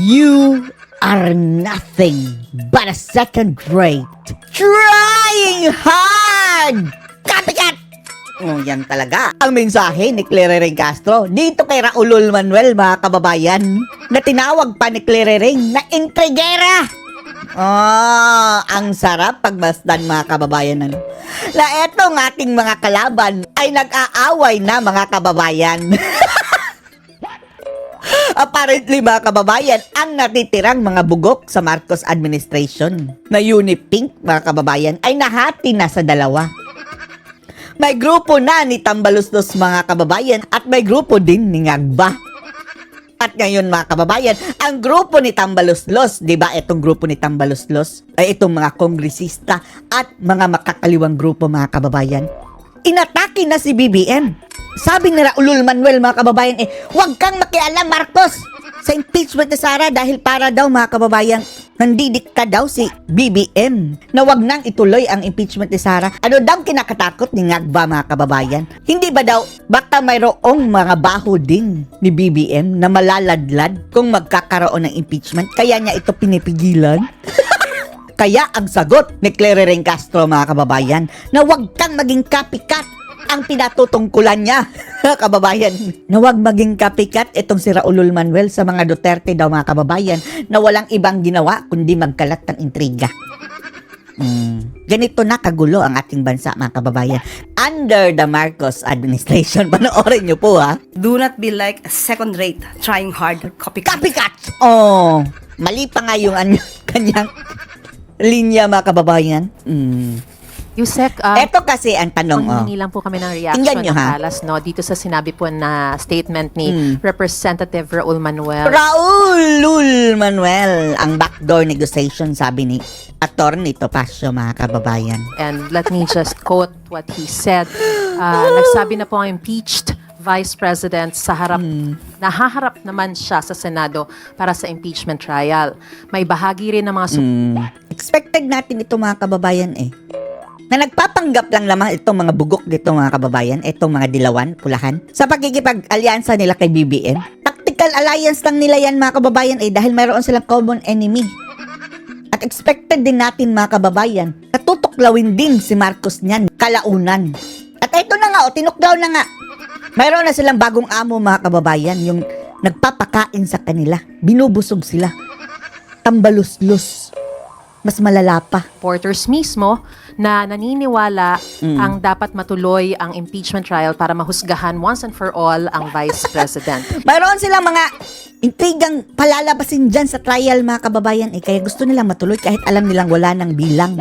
You are nothing but a second-rate trying hard! Copycat! Oh, yan talaga. Ang mensahe ni Claire Castro dito kay Raul Manuel, mga kababayan, na tinawag pa ni Claire na intrigera. Ang sarap pagmasdan, mga kababayan. Ano? Na etong ating mga kalaban ay nag-aaway na, mga kababayan. Apparently, mga kababayan, ang natitirang mga bugok sa Marcos administration na Unipink, mga kababayan, ay nahati na sa dalawa. May grupo na ni Tambaluslos, mga kababayan, at may grupo din ni Ngagba. At ngayon, mga kababayan, ang grupo ni Tambaluslos, di ba itong grupo ni Tambaluslos, ay itong mga kongresista at mga makakaliwang grupo, mga kababayan, inatake na si BBM. Sabi ni Raul Manuel, mga kababayan, huwag kang makialam, Marcos, sa impeachment ni Sara dahil para daw, mga kababayan, nandidikta daw si BBM na wag nang ituloy ang impeachment ni Sara. Ano daw kinakatakot ni Ngagba, mga kababayan? Hindi ba daw baka mayroong mga baho din ni BBM na malaladlad kung magkakaroon ng impeachment? Kaya niya ito pinipigilan? Kaya ang sagot ni Claire Castro, mga kababayan, na wag kang maging copycat ang pinatutungkulan niya, kababayan, na huwag maging copycat itong si Raul Manuel sa mga Duterte daw, mga kababayan, na walang ibang ginawa kundi magkalat ng intriga. Ganito na kagulo ang ating bansa, mga kababayan, under the Marcos administration. Panoorin niyo po, ha? Do not be like a second-rate, trying hard, copycat. Copycat! Mali pa nga yung kanyang linya, mga kababayan. Yusek, Eto kasi ang tanong, Hingi lang po kami ng reaction Tingnan nyo, ng ha? Alas, no, dito sa sinabi po na statement ni Representative Raul Manuel. Raul Manuel, ang backdoor negotiation, sabi ni Attorney Topacio, mga kababayan. And let me just quote what he said. Nagsabi na po ang impeached Vice President sa harap, nahaharap naman siya sa Senado para sa impeachment trial. May bahagi rin ng mga Expected natin ito, mga kababayan, na nagpapanggap lang lamang itong mga bugok dito, mga kababayan, itong mga dilawan, pulahan, sa pagkikipag-alyansa nila kay BBM. Tactical alliance lang nila yan, mga kababayan, dahil mayroon silang common enemy. At expected din natin, mga kababayan, na tutuklawin din si Marcos niyan, kalaunan. At ito na nga, tinuklaw na nga. Mayroon na silang bagong amo, mga kababayan, yung nagpapakain sa kanila. Binubusog sila. Tambaluslos. Mas malala pa. supporters mismo na naniniwala ang dapat matuloy ang impeachment trial para mahusgahan once and for all ang Vice President. Mayroon silang mga intrigang palalabasin dyan sa trial, mga kababayan. Kaya gusto nilang matuloy kahit alam nilang wala ng bilang.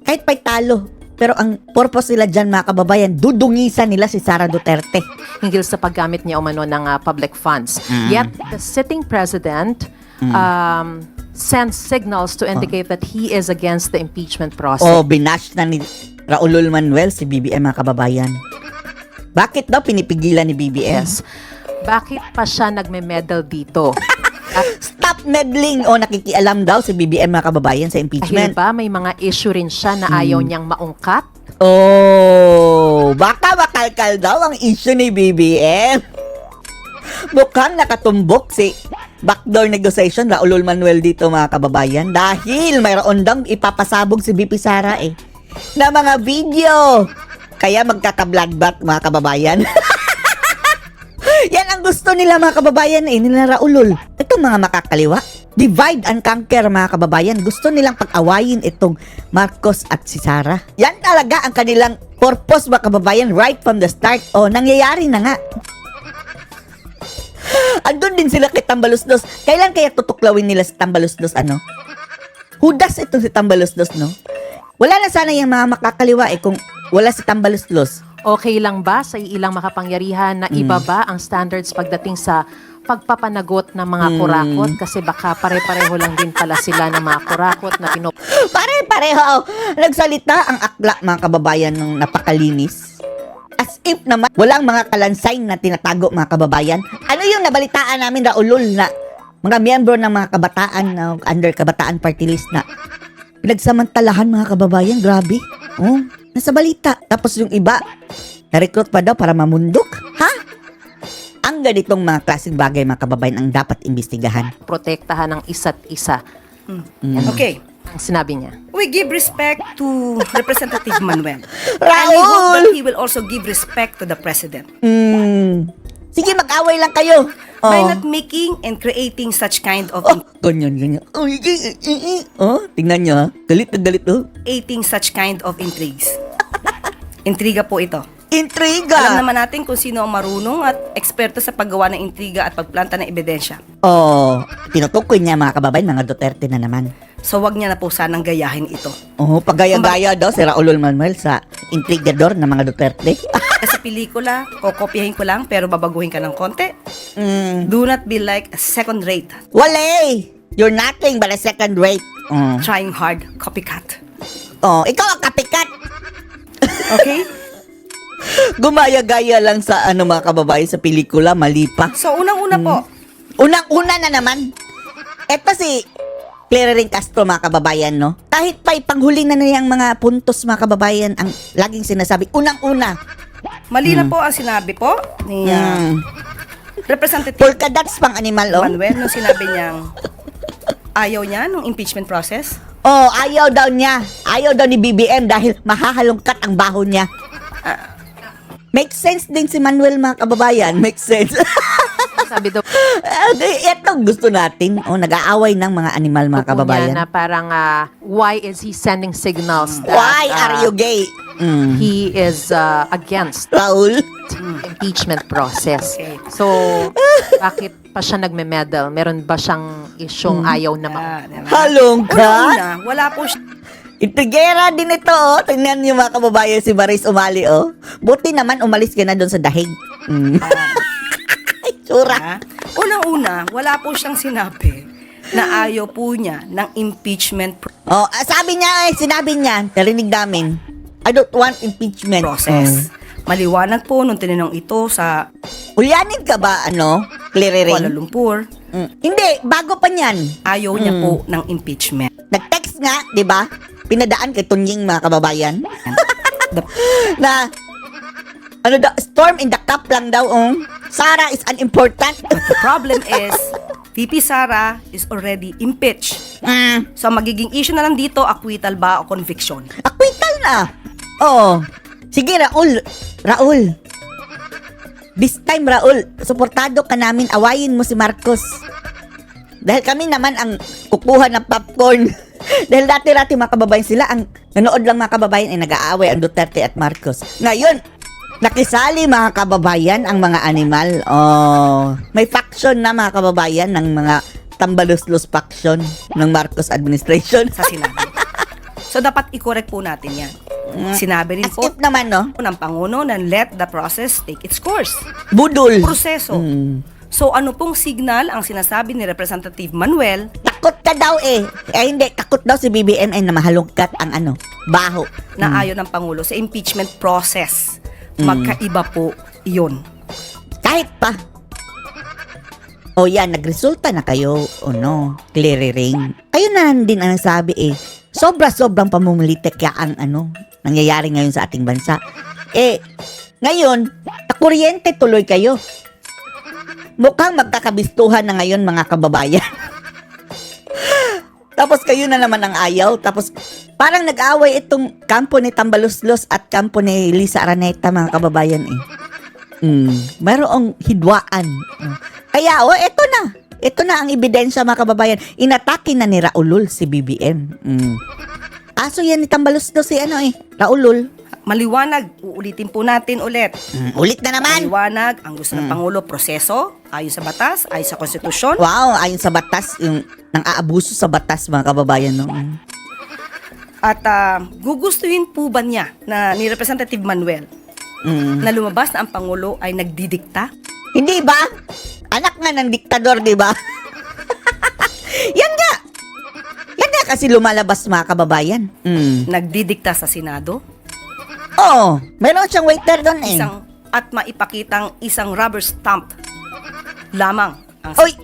Kahit pa'y talo. Pero ang purpose nila dyan, mga kababayan, dudungisan nila si Sara Duterte. Hinggil sa paggamit niya umano ng public funds. Yet, the sitting president sends signals to indicate that he is against the impeachment process. Binash na ni Raul Manuel si BBM, mga kababayan. Bakit daw pinipigilan ni BBM? Yes. Bakit pa siya nagme-medal dito? Stop meddling! Nakikialam daw si BBM, mga kababayan, sa Dahil impeachment. ba may mga issue rin siya na ayaw niyang maungkat? Baka makalkal daw ang issue ni BBM. Mukhang nakatumbok si backdoor negotiation Raul Manuel dito, mga kababayan, dahil mayroon daw ipapasabog si BP Sara na mga video. Kaya magkaka-bloodbath, mga kababayan. Yan ang gusto nila, mga kababayan, nila Raul. Itong mga makakaliwa, divide and conquer, mga kababayan. Gusto nilang pag-awayin itong Marcos at si Sara. Yan talaga ang kanilang purpose, mga kababayan, right from the start. Nangyayari na nga. Andun din sila kay Tambaluslos. Kailan kaya tutuklawin nila si Tambaluslos, Hudas itong si Tambaluslos, no? Wala na sana yung mga makakaliwa kung wala si Tambaluslos. Okay lang ba sa ilang makapangyarihan na ibaba ang standards pagdating sa pagpapanagot ng mga kurakot? Kasi baka pare-pareho lang din pala sila ng mga kurakot na Pare-pareho. Nagsalita ang akla, mga kababayan, ng napakalinis. As if naman walang mga kalansay na tinatago, mga kababayan. Ano yung nabalitaan namin, Raulul, na mga miyembro ng mga kabataan under kabataan party list na pinagsamantalahan, mga kababayan? Grabe. Nasa balita. Tapos yung iba, na-recruit pa daw para mamundok. Ha? Ang ganitong mga klaseng bagay, mga kababayan, ang dapat imbestigahan. Protektahan ng isa't isa. Okay. Ang sinabi niya. We give respect to Representative Manuel. And Raul! we hope that he will also give respect to the President Sige, mag-away lang kayo. by not making and creating such kind of Ganyan. Tingnan nyo, ha? Galit na galit, creating such kind of intrigues. Intriga po ito. Intriga! Alam naman natin kung sino ang marunong at eksperto sa paggawa ng intriga at pagplanta ng ebidensya. Tinutukoy niya, mga kababayan, mga Duterte na naman. So wag niya na po sanang gayahin ito. Pagaya-gaya daw si Raul Manuel sa intrigador ng mga Duterte. Kasi pelikula, kokopyahin ko lang pero babaguhin ka ng konti. Do not be like a second-rate, Wale! You're nothing but a second rate. trying hard copycat. Ikaw ang kapikat. Okay? Gumaya-gaya lang sa mga kababayan sa pelikula, mali pa. So unang-una po, Unang-una na naman. Eto si Clary Castro, mga kababayan, no? Kahit pa ipanghuli na niyang mga puntos, mga kababayan, ang laging sinasabi, unang-una. mali na po ang sinabi po ni Representative Polka dots pang animal, Manuel nung sinabi niyang ayaw niya nung impeachment process. Ayaw daw niya. Ayaw daw ni BBM dahil mahahalongkat ang baho niya. Makes sense din si Manuel, mga kababayan. Makes sense. Sabi daw Ito gusto natin. Nag-aaway ng mga animal, mga po niya kababayan. na parang why is he sending signals that Why are you gay? he is against Raul? impeachment process. Okay. So, bakit pa siya nagme-medal? Meron ba siyang isyong ayaw na Diba? Halongkat? Una-una, wala po siya Itigera din ito, Tingnan niyo, mga kababayan, si Baris Umali, Buti naman umalis ka na doon sa dahig. Ay, tsura. Unang-una, wala po siyang sinabi na ayaw po niya ng impeachment Sabi niya, sinabi niya, narinig namin, I don't want impeachment. process. Maliwanag po nung tinanong ito sa Ulyanin ka ba, Clary Kuala Ring? Lumpur, Hindi, bago pa niyan. ayaw niya po ng impeachment. Nag-text nga, di ba? Pinadaan kay Tunying, mga kababayan. The Na, storm in the cup lang daw, Sarah is unimportant. The problem is, VP Sara is already impeached. So, magiging issue na lang dito, acquittal ba o conviction? Acquittal na. Sige, Raul. This time, Raul, suportado ka namin. Awayin mo si Marcos. Dahil kami naman ang kukuha ng popcorn. Dahil dati-dati, mga kababayan, sila ang nanood lang, mga kababayan, ay nag-aaway ang Duterte at Marcos. Ngayon, nakisali, mga kababayan, ang mga animal. May faction na, mga kababayan, ng mga tambaluslos faction ng Marcos administration. Sa sinabi. So, dapat i-correct po natin yan. Sinabi rin As po if naman, ng Pangulo na let the process take its course. budol. Proseso. So, ano pong signal ang sinasabi ni Representative Manuel Takot ka daw hindi, takot daw si BBM ay na mahalongkat ang baho. na ayaw ng Pangulo sa impeachment process? Magkaiba po iyon. Kahit pa. Yan, nagresulta na kayo. Clary Ring. Kayo na din ang sabi sobra-sobrang pamumulitik ang nangyayari ngayon sa ating bansa. Ngayon, takuryente tuloy kayo. Mukhang magkakabistuhan na ngayon, mga kababayan. Tapos kayo na naman ang ayaw. Tapos parang nag-away itong kampo ni Tambaluslos at kampo ni Lisa Araneta, mga kababayan mayroong hidwaan. Kaya, eto na. Ito na ang ebidensya, mga kababayan. Inatake na ni Raulul si BBM. Aso yan ni Tambaluslos si Raulul. Maliwanag, uulitin po natin ulit. Ulit na naman. Maliwanag, ang gusto ng Pangulo, proseso, ayon sa batas, ayon sa konstitusyon. Wow, ayon sa batas, yung nang aabuso sa batas, mga kababayan. At gugustuhin po ba niya na ni Representative Manuel na lumabas na ang Pangulo ay nagdidikta? Hindi ba? Anak nga ng diktador, di ba? Yan nga. Yan nga kasi lumalabas, mga kababayan. Nagdidikta sa Senado? Meron siyang waiter doon At maipakitang isang rubber stamp lamang Oy,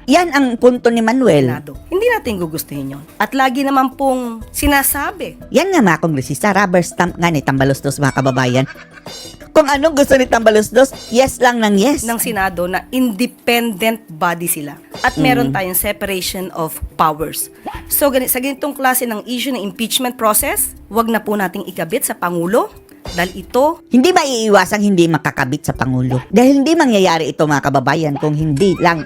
yan ang punto ni Manuel. Senado. Hindi natin gugustuhin yon. At lagi naman pong sinasabi Yan nga mga kongresista, rubber stamp nga ni Tambalostos mga kababayan. Kung anong gusto ni Tambalostos, yes lang ng yes. ng Senado na independent body sila. At meron tayong separation of powers. So, sa ganitong klase ng issue ng impeachment process, wag na po nating ikabit sa Pangulo dahil ito Hindi maiiwasang hindi makakabit sa Pangulo. Dahil hindi mangyayari ito mga kababayan kung hindi lang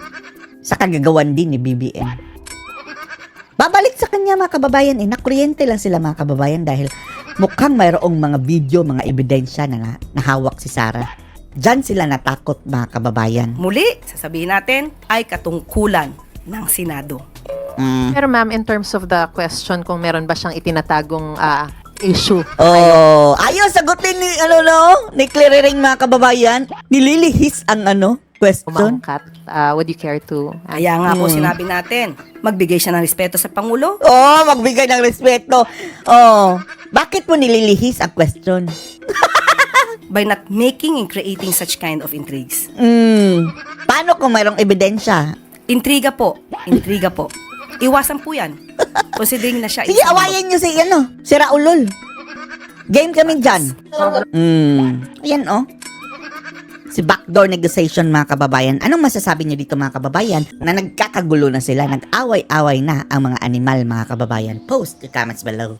sa kagagawan din ni BBM. Babalik sa kanya mga kababayan, nakuryente lang sila mga kababayan dahil mukhang mayroong mga video, mga ebidensya na nahawak si Sara. Diyan sila natakot mga kababayan. muli, sasabihin natin, ay katungkulan ng Senado. Pero ma'am, in terms of the question kung meron ba siyang itinatagong issue. Ayaw sagutin ni Clary Ring mga kababayan. Nililihis ang question. Umangkat. Would you care to? Kaya nga po sinabi natin, magbigay siya ng respeto sa Pangulo. Magbigay ng respeto. Bakit mo nililihis ang question? By not making and creating such kind of intrigues. Paano kung mayroong ebidensya? Intriga po. Iwasan po yan. Considering na siya Sige, awayan nyo si Raulol. Game kami dyan. Ayan, Si backdoor negotiation, mga kababayan. Anong masasabi nyo dito, mga kababayan? Na nagkakagulo na sila, nag-away-away na ang mga animal, mga kababayan. Post your comments below.